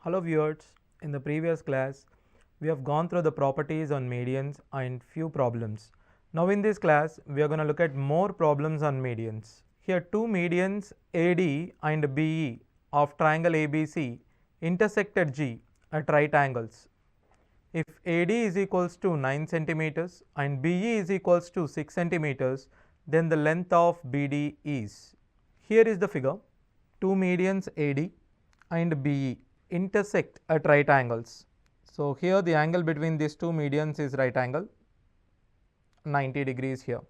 Hello viewers, in the previous class we have gone through the properties on medians and few problems. Now in this class we are going to look at more problems on medians. Here two medians AD and BE of triangle ABC intersect at G at right angles. If AD is equals to 9 centimeters and BE is equals to 6 centimeters, then the length of BD is. Here is the figure. Two medians AD and BE intersect at right angles. So here the angle between these two medians is right angle, 90 degrees here.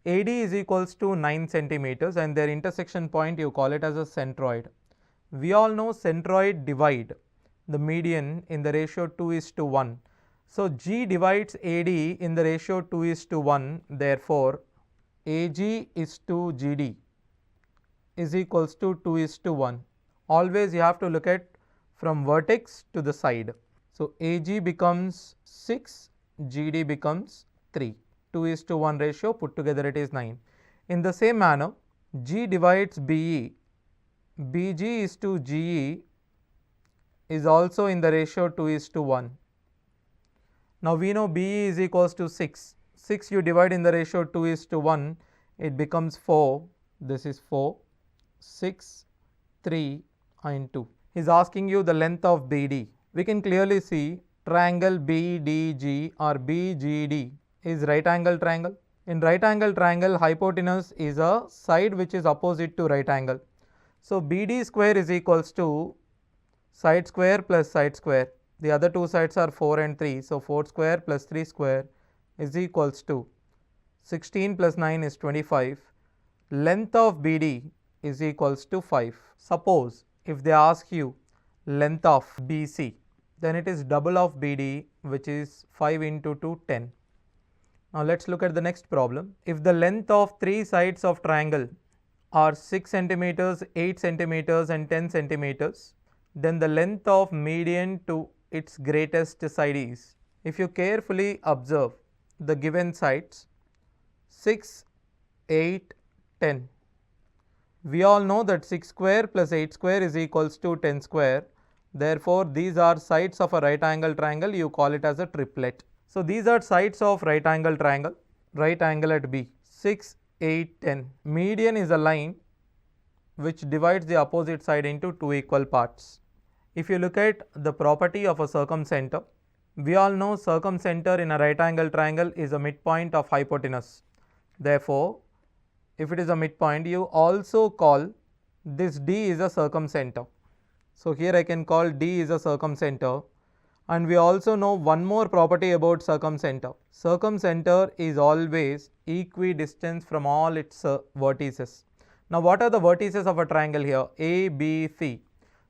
AD is equals to 9 centimeters and their intersection point you call it as a centroid. We all know centroid divide the median in the ratio 2:1. So G divides AD in the ratio 2:1. Therefore, AG is to GD is equals to 2:1. Always you have to look at from vertex to the side. So AG becomes 6, GD becomes 3. 2:1 ratio, put together it is 9. In the same manner, G divides BE. BG is to GE is also in the ratio 2:1. Now we know BE is equals to 6. 6 you divide in the ratio 2:1, it becomes 4. This is 4, 6, 3 and 2. He is asking you the length of BD. We can clearly see triangle BDG or BGD is right angle triangle. In right angle triangle, hypotenuse is a side which is opposite to right angle. So BD square is equals to side square plus side square. The other two sides are 4 and 3. So 4 square plus 3 square is equals to 16 plus 9 is 25. Length of BD is equals to 5. Suppose if they ask you length of BC, then it is double of BD, which is 5 into 2, 10. Now let's look at the next problem. If the length of three sides of triangle are 6 centimeters, 8 centimeters and 10 centimeters, then the length of median to its greatest side is. If you carefully observe the given sides 6, 8, 10. We all know that 6 square plus 8 square is equals to 10 square. Therefore, these are sides of a right angle triangle. You call it as a triplet. So these are sides of right angle triangle. Right angle at B. 6, 8, 10. Median is a line which divides the opposite side into two equal parts. If you look at the property of a circumcenter, we all know circumcenter in a right angle triangle is a midpoint of hypotenuse. Therefore, if it is a midpoint, you also call this D is a circumcenter. So here I can call D is a circumcenter. And we also know one more property about circumcenter. Circumcenter is always equidistant from all its vertices. Now what are the vertices of a triangle here? A, B, C.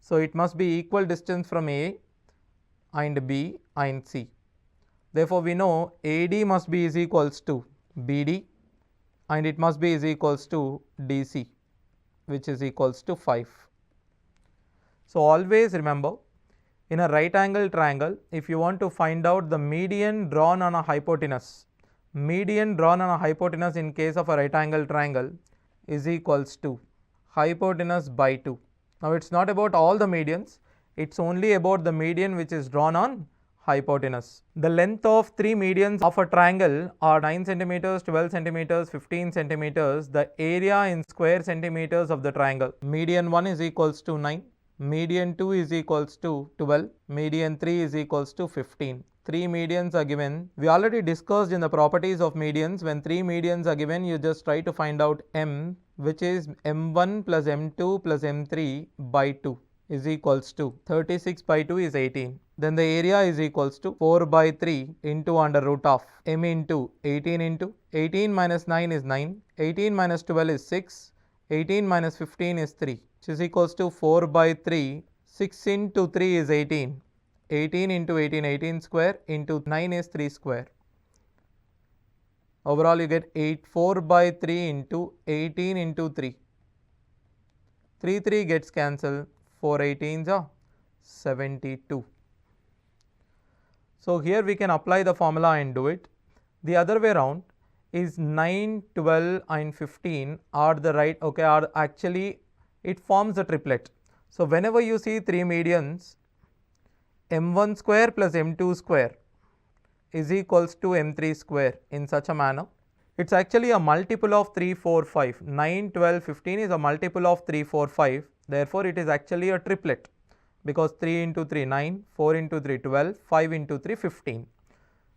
So it must be equal distance from A and B and C. Therefore we know AD must be is equals to BD and it must be is equals to DC, which is equals to 5. So always remember, in a right angle triangle, if you want to find out the median drawn on a hypotenuse, median drawn on a hypotenuse in case of a right angle triangle is equals to hypotenuse by 2. Now it's not about all the medians, it's only about the median which is drawn on hypotenuse. The length of three medians of a triangle are 9 centimeters, 12 centimeters, 15 centimeters. The area in square centimeters of the triangle. Median 1 is equals to 9. Median 2 is equals to 12. Median 3 is equals to 15. Three medians are given. We already discussed in the properties of medians. When three medians are given, you just try to find out M, which is M1 plus M2 plus M3 by 2 is equals to 36 by 2 is 18. Then the area is equals to 4 by 3 into under root of M into 18 into 18 minus 9 is 9. 18 minus 12 is 6. 18 minus 15 is 3, which is equals to 4 by 3. 6 into 3 is 18. 18 into 18, 18 square into 9 is 3 square. Overall you get 4 by 3 into 18 into 3. 3 gets cancelled. 4 18s are 72. So here we can apply the formula and do it. The other way around is 9, 12 and 15 are the right, okay, are actually it forms a triplet. So whenever you see three medians, m1 square plus m2 square is equals to m3 square in such a manner. It's actually a multiple of 3, 4, 5. 9, 12, 15 is a multiple of 3, 4, 5. Therefore, it is actually a triplet because 3 into 3, 9, 4 into 3, 12, 5 into 3, 15.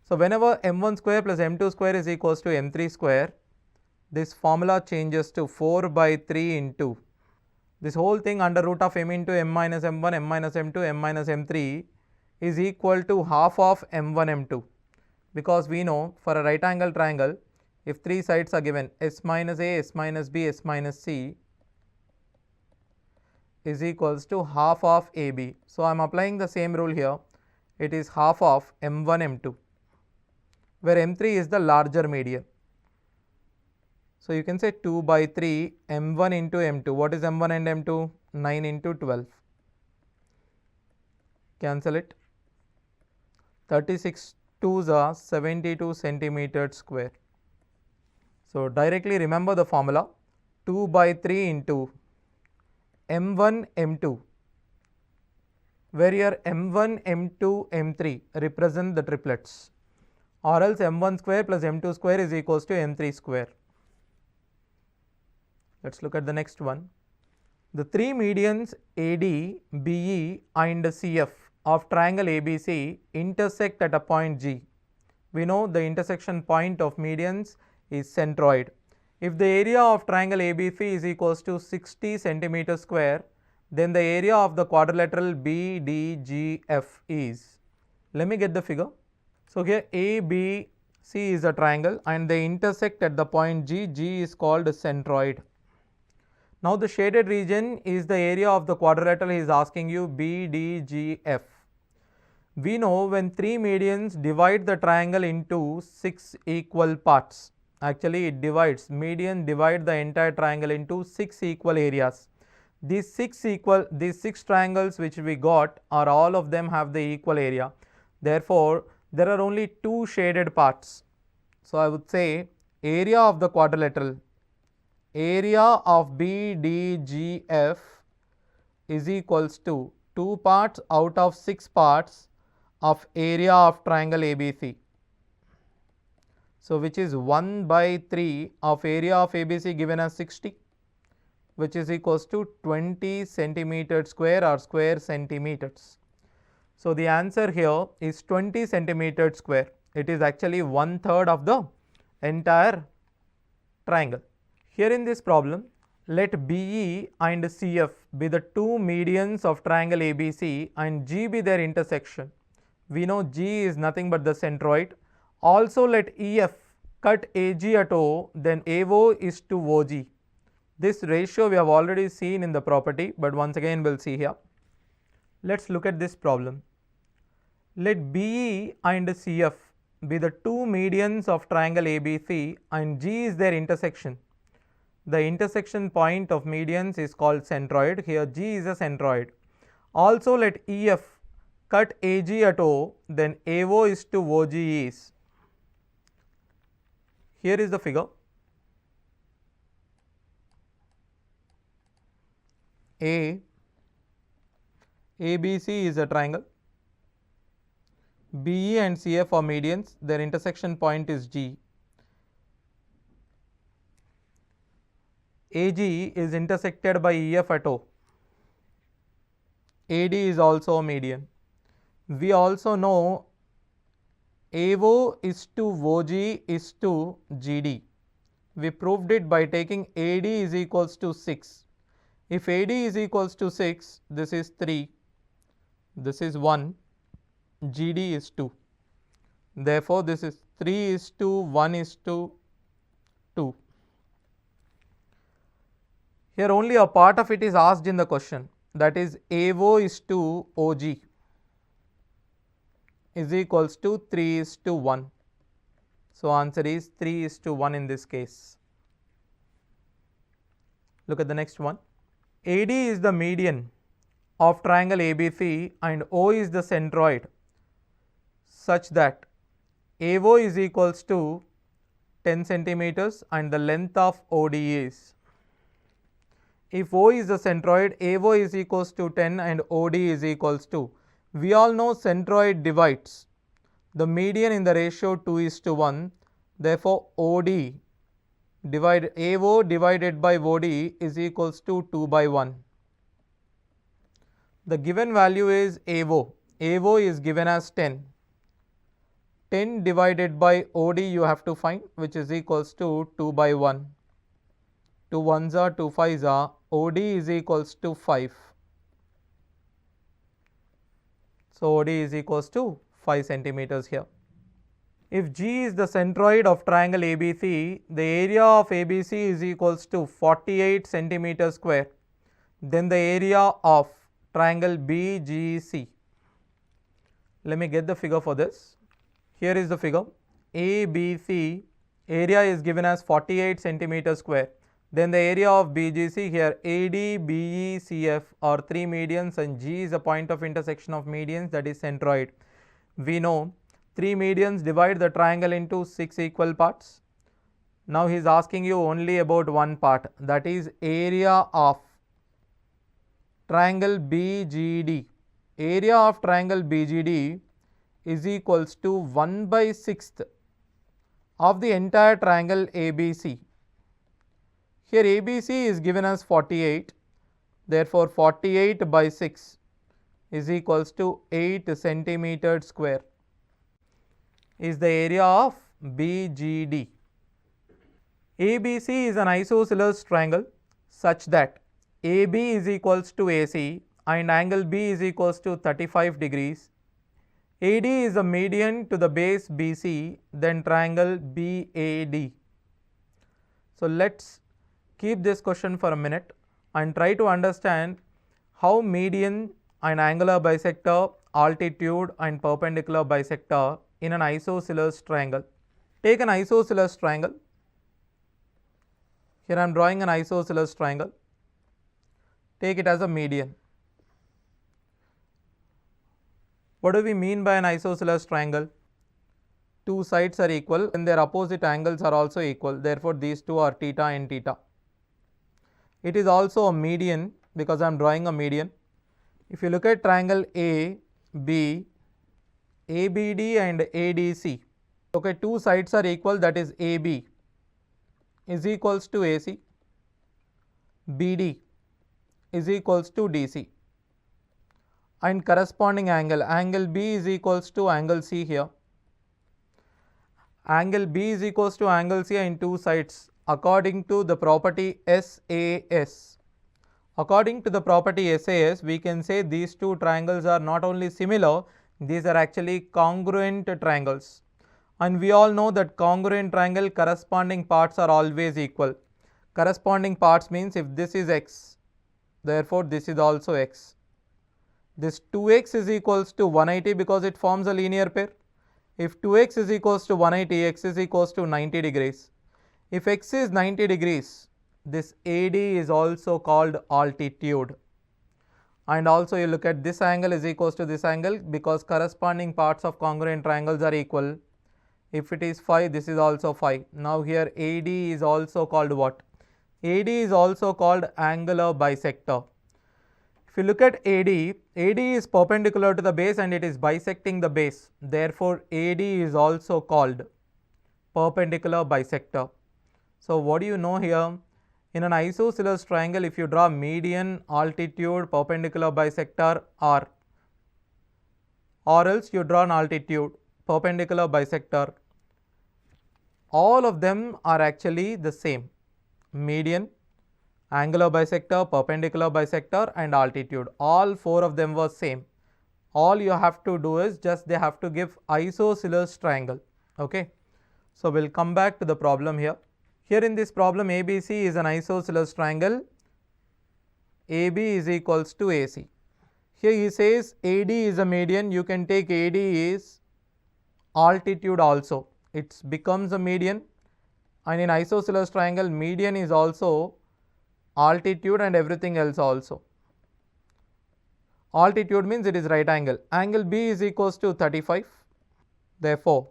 So, whenever m1 square plus m2 square is equals to m3 square, this formula changes to 4 by 3 into this whole thing under root of m into m minus m1, m minus m2, m minus m3 is equal to half of m1, m2, because we know for a right angle triangle, if three sides are given s minus a, s minus b, s minus c is equals to half of ab. So, I am applying the same rule here. It is half of m1, m2, where m3 is the larger median. So, you can say 2 by 3 m1 into m2. What is m1 and m2? 9 into 12. Cancel it. 36 2s are 72 centimeters square. So, directly remember the formula 2 by 3 into m1 m2, where here m1 m2 m3 represent the triplets, or else m1 square plus m2 square is equals to m3 square. Let us look at the next one. The three medians AD, BE and CF of triangle ABC intersect at a point G. We know the intersection point of medians is centroid. If the area of triangle ABC is equals to 60 centimeters square, then the area of the quadrilateral BDGF is, let me get the figure. So, here ABC is a triangle and they intersect at the point G. G is called centroid. Now, the shaded region is the area of the quadrilateral he is asking you BDGF. We know when three medians divide the triangle into 6 equal parts. Actually, it divides, median divide the entire triangle into 6 equal areas. These six triangles which we got are all of them have the equal area. Therefore, there are only two shaded parts. So, I would say area of the quadrilateral, area of BDGF is equals to 2 parts out of 6 parts of area of triangle ABC. So, which is 1 by 3 of area of ABC given as 60, which is equals to 20 centimeters square or square centimeters. So, the answer here is 20 centimeters square. It is actually 1/3 of the entire triangle. Here in this problem, let BE and CF be the two medians of triangle ABC and G be their intersection. We know G is nothing but the centroid. Also, let EF cut AG at O, then AO is to OG. This ratio we have already seen in the property, but once again we will see here. Let us look at this problem. Let BE and CF be the two medians of triangle ABC and G is their intersection. The intersection point of medians is called centroid. Here G is a centroid. Also, let EF cut AG at O, then AO is to OG is. Here is the figure. ABC is a triangle. BE and CF are medians. Their intersection point is G. AG is intersected by EF at O. AD is also a median. We also know AO is to OG is to GD. We proved it by taking AD is equals to 6. If AD is equals to 6, this is 3, this is 1, GD is 2. Therefore, this is 3 is to 1 is to 2. Here only a part of it is asked in the question, that is AO is to OG is equals to 3 is to 1. So, answer is 3 is to 1 in this case. Look at the next one. AD is the median of triangle ABC and O is the centroid such that AO is equals to 10 centimeters and the length of OD is. If O is the centroid, AO is equals to 10 and OD is equals to. We all know centroid divides the median in the ratio 2:1. Therefore, AO divided by OD is equals to 2/1. The given value is AO. AO is given as 10. 10 divided by OD you have to find, which is equals to 2/1. 2 ones are 2 5s are. OD is equals to 5. So OD is equals to 5 centimeters here. If G is the centroid of triangle ABC, the area of ABC is equals to 48 centimeters square. Then the area of triangle BGC. Let me get the figure for this. Here is the figure. ABC area is given as 48 centimeters square. Then the area of BGC here, AD, BE, CF are three medians and G is a point of intersection of medians, that is centroid. We know three medians divide the triangle into 6 equal parts. Now he is asking you only about one part, that is area of triangle BGD. Area of triangle BGD is equals to 1/6 of the entire triangle ABC. Here ABC is given as 48, therefore 48/6 is equals to 8 centimeters square is the area of BGD. ABC is an isosceles triangle such that AB is equals to AC and angle B is equals to 35 degrees. AD is a median to the base BC, then triangle BAD. So let's keep this question for a minute and try to understand how median and angular bisector, altitude and perpendicular bisector in an isosceles triangle. Take an isosceles triangle. Here I am drawing an isosceles triangle. Take it as a median. What do we mean by an isosceles triangle? Two sides are equal and their opposite angles are also equal. Therefore, these two are theta and theta. It is also a median because I am drawing a median. If you look at triangle AB, ABD and ADC. Okay, two sides are equal, that is AB is equals to AC, BD is equals to DC, and corresponding angle B is equals to angle C here. Angle B is equals to angle C in two sides according to the property SAS. According to the property SAS, we can say these two triangles are not only similar, these are actually congruent triangles. And we all know that congruent triangle corresponding parts are always equal. Corresponding parts means if this is x, therefore this is also x. This 2x is equals to 180 because it forms a linear pair. If 2x is equals to 180, x is equals to 90 degrees. If x is 90 degrees, this AD is also called altitude. And also you look at this angle is equals to this angle because corresponding parts of congruent triangles are equal. If it is phi, this is also phi. Now here AD is also called what? AD is also called angular bisector. If you look at AD is perpendicular to the base and it is bisecting the base. Therefore, AD is also called perpendicular bisector. So what do you know here? In an isosceles triangle, if you draw median, altitude, perpendicular bisector or else you draw an altitude, perpendicular bisector, all of them are actually the same. Median, angular bisector, perpendicular bisector and altitude. All four of them were same. All you have to do is just they have to give isosceles triangle. Okay. So we'll come back to the problem here. Here in this problem, ABC is an isosceles triangle. AB is equals to AC. Here he says AD is a median. You can take AD is altitude also. It becomes a median. And in isosceles triangle, median is also altitude and everything else also. Altitude means it is right angle. Angle B is equals to 35. Therefore,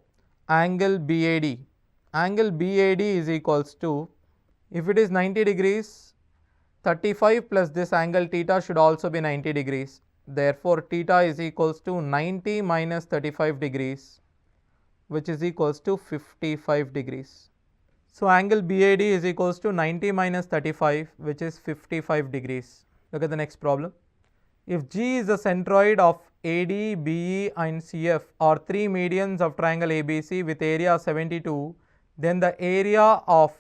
angle BAD. Angle BAD is equals to, if it is 90 degrees, 35 plus this angle theta should also be 90 degrees. Therefore, theta is equals to 90 minus 35 degrees, which is equals to 55 degrees. So, angle BAD is equals to 90 minus 35, which is 55 degrees. Look at the next problem. If G is the centroid of AD, BE and CF are three medians of triangle ABC with area 72, then the area of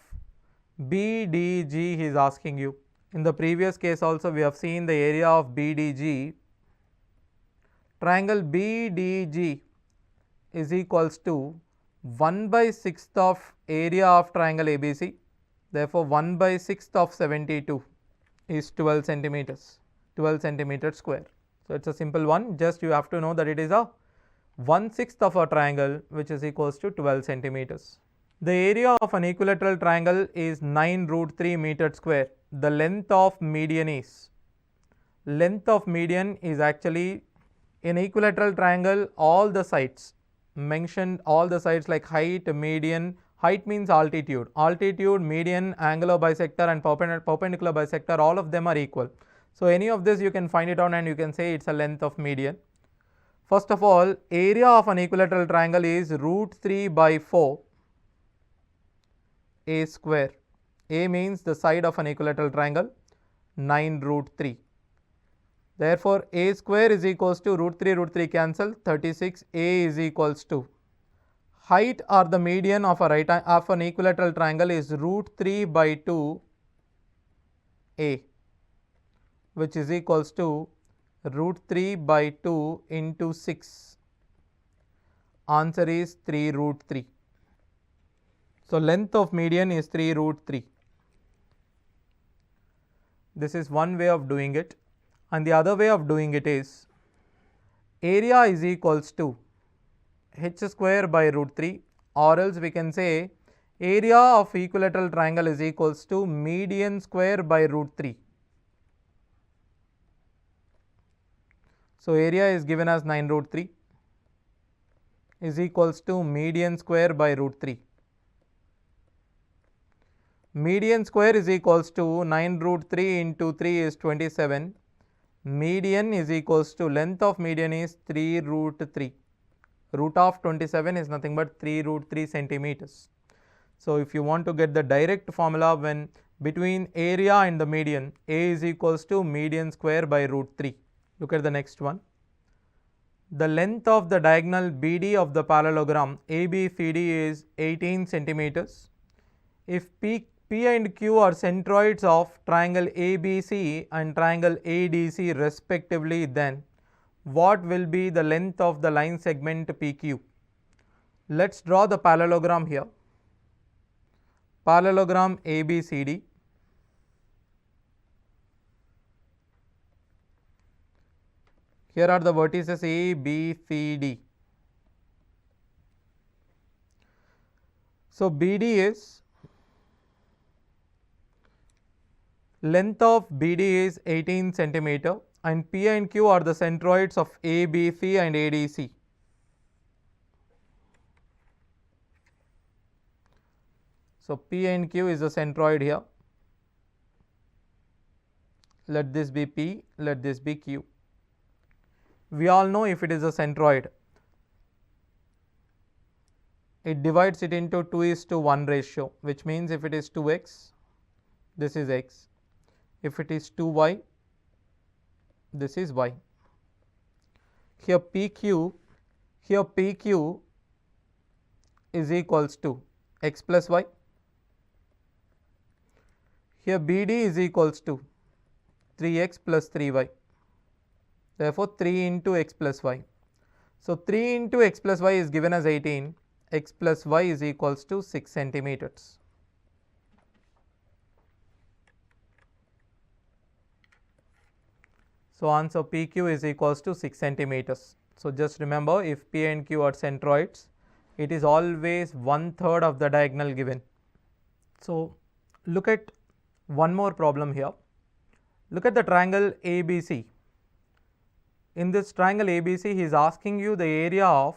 BDG he is asking you. In the previous case also we have seen the area of BDG. Triangle BDG is equals to 1/6 of area of triangle ABC. Therefore, 1/6 of 72 is 12 centimeters, 12 centimeters square. So, it is a simple one, just you have to know that it is a 1/6 of a triangle which is equals to 12 centimeters. The area of an equilateral triangle is 9√3 meters square. The length of median is actually in equilateral triangle all the sides mentioned, all the sides like height, median. Height means altitude, median, angular bisector and perpendicular bisector, all of them are equal. So, any of this you can find it out and you can say it is a length of median. First of all, area of an equilateral triangle is √3/4 a square. A means the side of an equilateral triangle, 9√3. Therefore, a square is equals to √3 cancel, 36. A is equals to height or the median of an equilateral triangle is √3/2 a, which is equals to √3/2 into 6. Answer is 3√3. So, length of median is 3√3. This is one way of doing it, and the other way of doing it is area is equals to h square by √3, or else we can say area of equilateral triangle is equals to median square by √3. So, area is given as 9√3 is equals to median square by √3. Median square is equals to 9√3 into 3 is 27. Median is equals to length of median is 3√3. Root of 27 is nothing but 3√3 centimeters. So, if you want to get the direct formula when between area and the median, A is equals to median square by √3. Look at the next one. The length of the diagonal BD of the parallelogram 𝗵𝗡𝗍 is 18 centimeters. If P and Q are centroids of triangle ABC and triangle ADC respectively, then what will be the length of the line segment PQ? Let us draw the parallelogram here. Parallelogram ABCD. Here are the vertices A, B, C, D. So, BD is length of BD is 18 centimeter and P and Q are the centroids of ABC and ADC. So, P and Q is the centroid here. Let this be P, let this be Q. We all know if it is a centroid, it divides it into 2:1 ratio, which means if it is 2x, this is x. If it is 2y, this is y. Here PQ is equals to x plus y. Here BD is equals to 3x plus 3y. Therefore, 3 into x plus y. So, 3 into x plus y is given as 18, x plus y is equals to 6 centimeters. So, answer PQ is equals to 6 centimeters. So, just remember, if P and Q are centroids, it is always 1/3 of the diagonal given. So, look at one more problem here. Look at the triangle ABC. In this triangle ABC, he is asking you the area of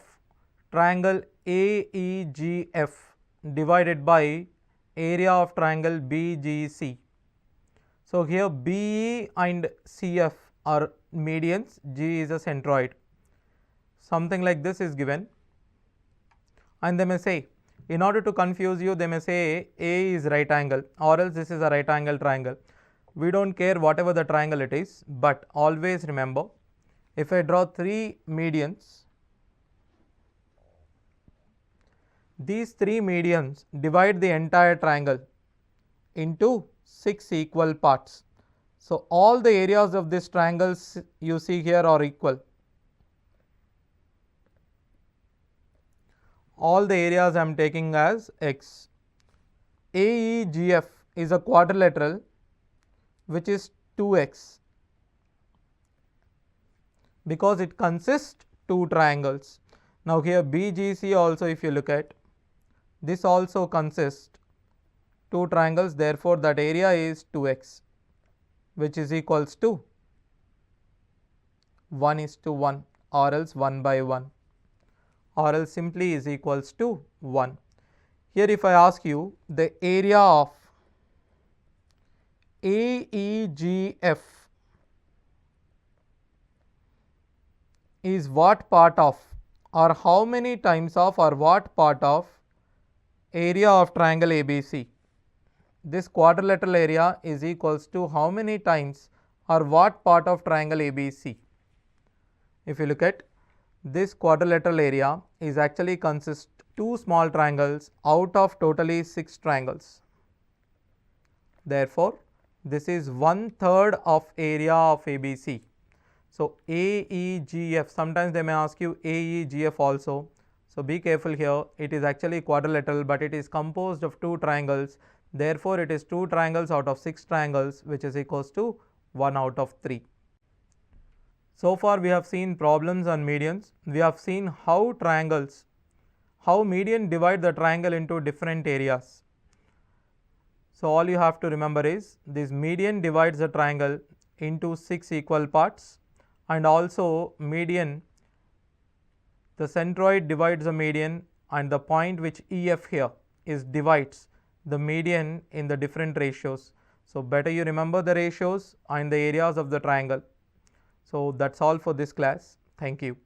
triangle AEGF divided by area of triangle BGC. So, here BE and CF are medians, G is a centroid. Something like this is given, and they may say, in order to confuse you, they may say A is right angle, or else this is a right angle triangle. We don't care whatever the triangle it is, but always remember, if I draw three medians, these three medians divide the entire triangle into 6 equal parts. So all the areas of this triangle you see here are equal. All the areas I am taking as x. AEGF is a quadrilateral which is 2x because it consists two triangles. Now here BGC also, if you look at, this also consists two triangles, therefore that area is 2x, which is equals to 1:1 or else 1/1, or else simply is equals to 1. Here if I ask you the area of AEGF is what part of, or how many times of, or what part of area of triangle ABC? This quadrilateral area is equals to how many times or what part of triangle ABC? If you look at this quadrilateral area is actually consists two small triangles out of totally 6 triangles. Therefore, this is 1/3 of area of ABC. So AEGF, sometimes they may ask you AEGF also. So be careful here, it is actually quadrilateral, but it is composed of two triangles. Therefore, it is 2 triangles out of 6 triangles, which is equals to 1 out of 3. So far we have seen problems on medians. We have seen how median divide the triangle into different areas. So all you have to remember is this median divides the triangle into 6 equal parts, and also median, the centroid divides the median, and the point which EF here is divides the median in the different ratios. So better you remember the ratios and the areas of the triangle. So that's all for this class. Thank you.